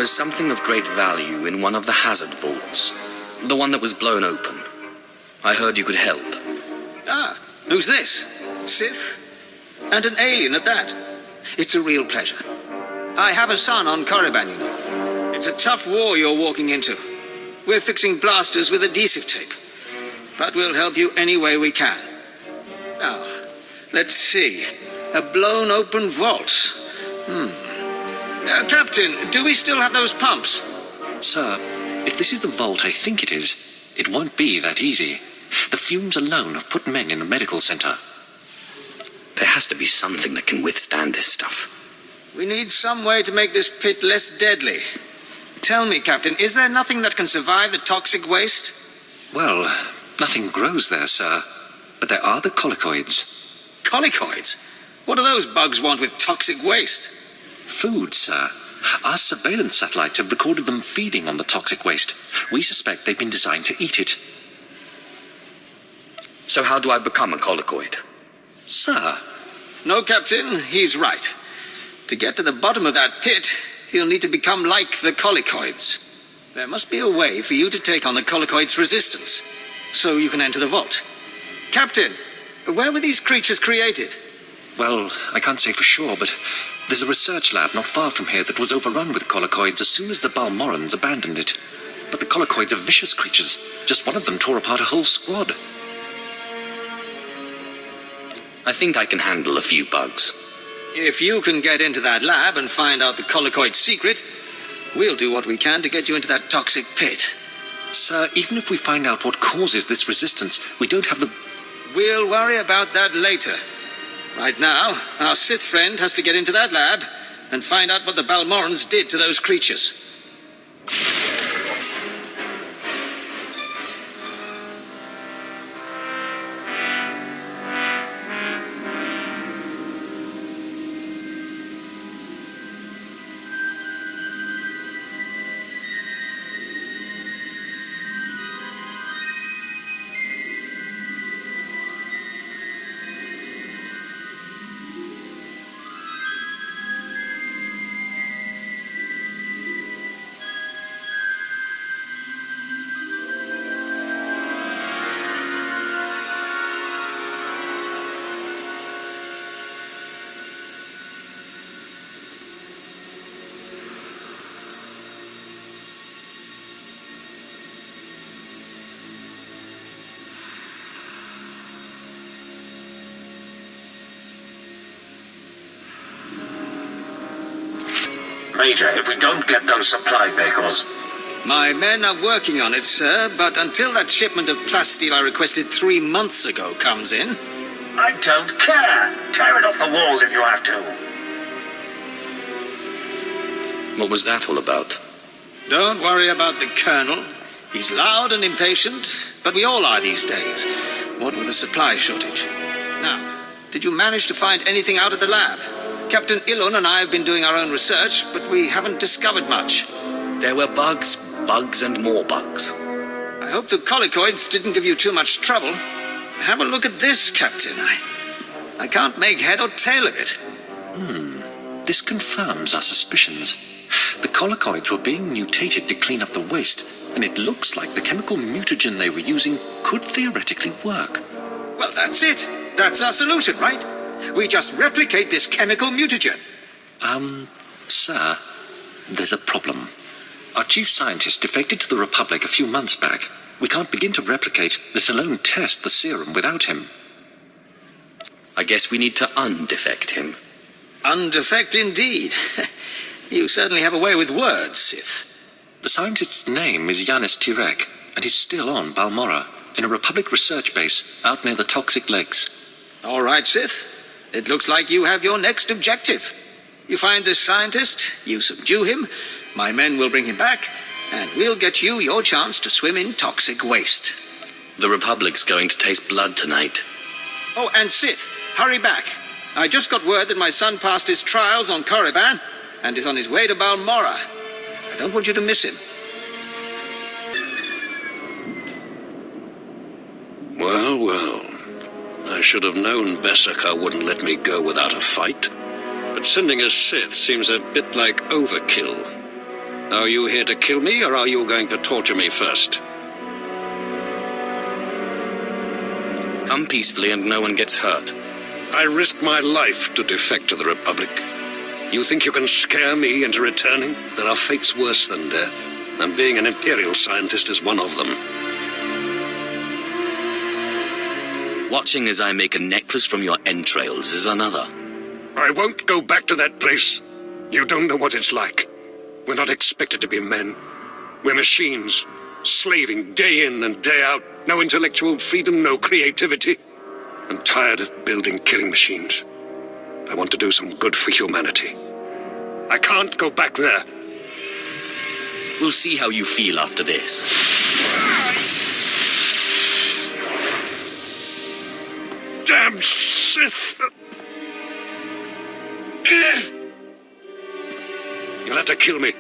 There's something of great value in one of the hazard vaults. The one that was blown open. I heard you could help. Ah, who's this? Sith? And an alien at that. It's a real pleasure. I have a son on Korriban, you know. It's a tough war you're walking into. We're fixing blasters with adhesive tape. But we'll help you any way we can. Now, let's see. A blown open vault. Captain, do we still have those pumps? Sir, if this is the vault I think it is, it won't be that easy. The fumes alone have put men in the medical center. There has to be something that can withstand this stuff. We need some way to make this pit less deadly. Tell me, Captain, is there nothing that can survive the toxic waste? Well, nothing grows there, sir. But there are the colicoids. Colicoids? What do those bugs want with toxic waste? Food, sir. Our surveillance satellites have recorded them feeding on the toxic waste. We suspect they've been designed to eat it. So how do I become a colicoid? Sir? No, Captain, he's right. To get to the bottom of that pit, he'll need to become like the colicoids. There must be a way for you to take on the colicoids' resistance, so you can enter the vault. Captain, where were these creatures created? Well, I can't say for sure, but there's a research lab not far from here that was overrun with colicoids as soon as the Balmorans abandoned it. But the colicoids are vicious creatures. Just one of them tore apart a whole squad. I think I can handle a few bugs. If you can get into that lab and find out the colicoid's secret, we'll do what we can to get you into that toxic pit. Sir, even if we find out what causes this resistance, we don't have the... We'll worry about that later. Right now, our Sith friend has to get into that lab and find out what the Balmorans did to those creatures. Major, if we don't get those supply vehicles... My men are working on it, sir, but until that shipment of plasteel I requested 3 months ago comes in... I don't care! Tear it off the walls if you have to! What was that all about? Don't worry about the Colonel. He's loud and impatient, but we all are these days, what with the supply shortage. Now, did you manage to find anything out of the lab? Captain Ilun and I have been doing our own research, but we haven't discovered much. There were bugs, and more bugs. I hope the colicoids didn't give you too much trouble. Have a look at this, Captain. I can't make head or tail of it. This confirms our suspicions. The colicoids were being mutated to clean up the waste, and it looks like the chemical mutagen they were using could theoretically work. Well, that's it. That's our solution, right? We just replicate this chemical mutagen. Sir, there's a problem. Our chief scientist defected to the Republic a few months back. We can't begin to replicate, let alone test the serum without him. I guess we need to undefect him. Undefect indeed. You certainly have a way with words, Sith. The scientist's name is Yanis Tirek, and he's still on Balmora, in a Republic research base out near the Toxic Lakes. All right, Sith. It looks like you have your next objective. You find this scientist, you subdue him, my men will bring him back, and we'll get you your chance to swim in toxic waste. The Republic's going to taste blood tonight. Oh, and Sith, hurry back. I just got word that my son passed his trials on Korriban and is on his way to Balmora. I don't want you to miss him. Well, well. I should have known Beskar wouldn't let me go without a fight. But sending a Sith seems a bit like overkill. Are you here to kill me, or are you going to torture me first? Come peacefully and no one gets hurt. I risked my life to defect to the Republic. You think you can scare me into returning? There are fates worse than death, and being an Imperial scientist is one of them. Watching as I make a necklace from your entrails is another. I won't go back to that place. You don't know what it's like. We're not expected to be men. We're machines, slaving day in and day out. No intellectual freedom, no creativity. I'm tired of building killing machines. I want to do some good for humanity. I can't go back there. We'll see how you feel after this. Damn Sith! You'll have to kill me.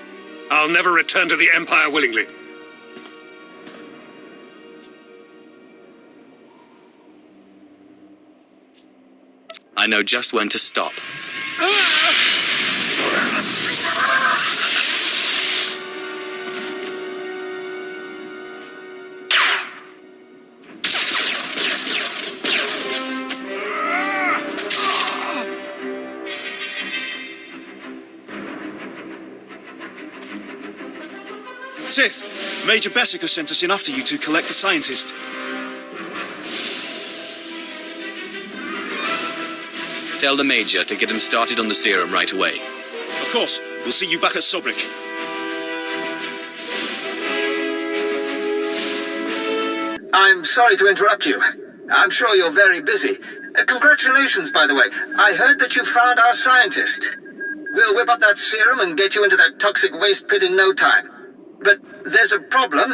I'll never return to the Empire willingly. I know just when to stop. Sith, Major Bessica sent us in after you to collect the scientist. Tell the Major to get him started on the serum right away. Of course. We'll see you back at Sobrik. I'm sorry to interrupt you. I'm sure you're very busy. Congratulations, by the way. I heard that you found our scientist. We'll whip up that serum and get you into that toxic waste pit in no time. But there's a problem,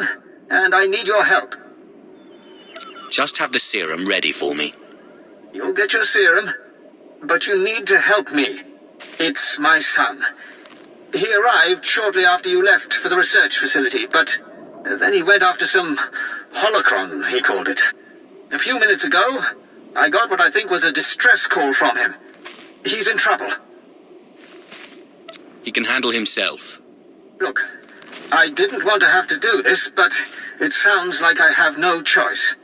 and I need your help. Just have the serum ready for me. You'll get your serum, but you need to help me. It's my son. He arrived shortly after you left for the research facility, but then he went after some holocron, he called it. A few minutes ago, I got what I think was a distress call from him. He's in trouble. He can handle himself. Look, I didn't want to have to do this, but it sounds like I have no choice.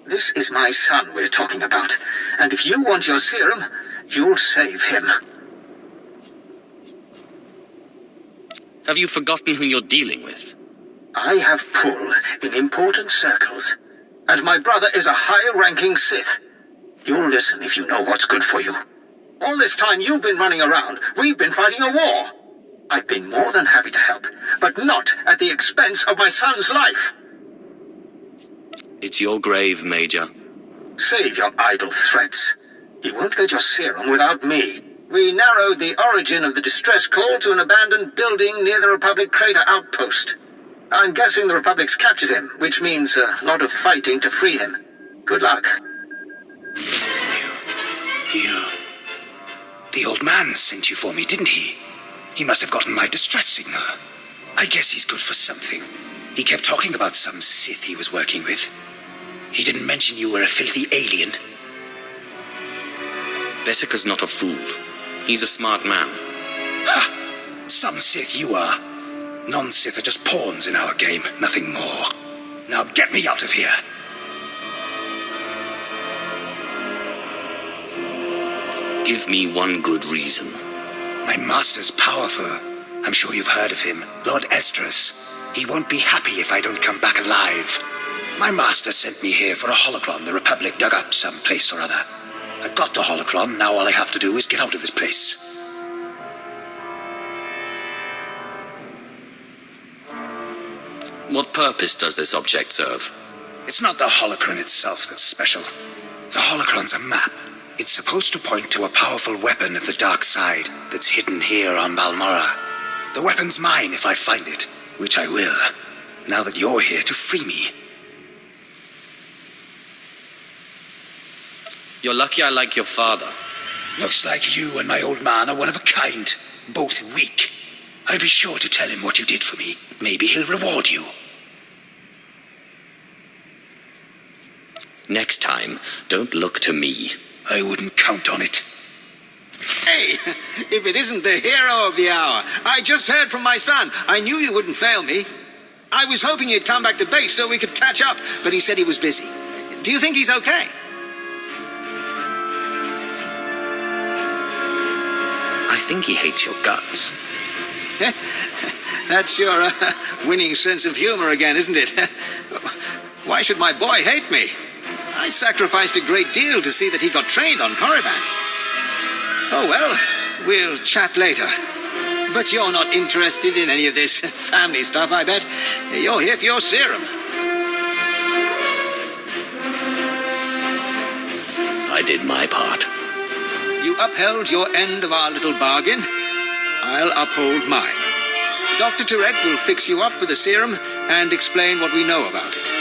This is my son we're talking about, and if you want your serum, you'll save him. Have you forgotten who you're dealing with? I have pull in important circles, and my brother is a high-ranking Sith. You'll listen if you know what's good for you. All this time you've been running around, we've been fighting a war. I've been more than happy to help, but not at the expense of my son's life. It's your grave, Major. Save your idle threats. You won't get your serum without me. We narrowed the origin of the distress call to an abandoned building near the Republic crater outpost. I'm guessing the Republic's captured him, which means a lot of fighting to free him. Good luck. The old man sent you for me, didn't he? He must have gotten my distress signal. I guess he's good for something. He kept talking about some Sith he was working with. He didn't mention you were a filthy alien. Bessica's not a fool. He's a smart man. Ha! Some Sith you are. Non-Sith are just pawns in our game, nothing more. Now get me out of here. Give me one good reason. My master's powerful. I'm sure you've heard of him. Lord Esdras. He won't be happy if I don't come back alive. My master sent me here for a holocron the Republic dug up someplace or other. I've got the holocron, now all I have to do is get out of this place. What purpose does this object serve? It's not the holocron itself that's special. The holocron's a map. It's supposed to point to a powerful weapon of the dark side that's hidden here on Balmorra. The weapon's mine if I find it, which I will, now that you're here to free me. You're lucky I like your father. Looks like you and my old man are one of a kind, both weak. I'll be sure to tell him what you did for me. Maybe he'll reward you. Next time, don't look to me. I wouldn't count on it. Hey, if it isn't the hero of the hour. I just heard from my son. I knew you wouldn't fail me. I was hoping he'd come back to base so we could catch up, but he said he was busy. Do you think he's okay? I think he hates your guts. That's your winning sense of humor again, isn't it? Why should my boy hate me? I sacrificed a great deal to see that he got trained on Korriban. Oh well, we'll chat later. But you're not interested in any of this family stuff, I bet. You're here for your serum. I did my part. You upheld your end of our little bargain. I'll uphold mine. Dr. Turek will fix you up with the serum and explain what we know about it.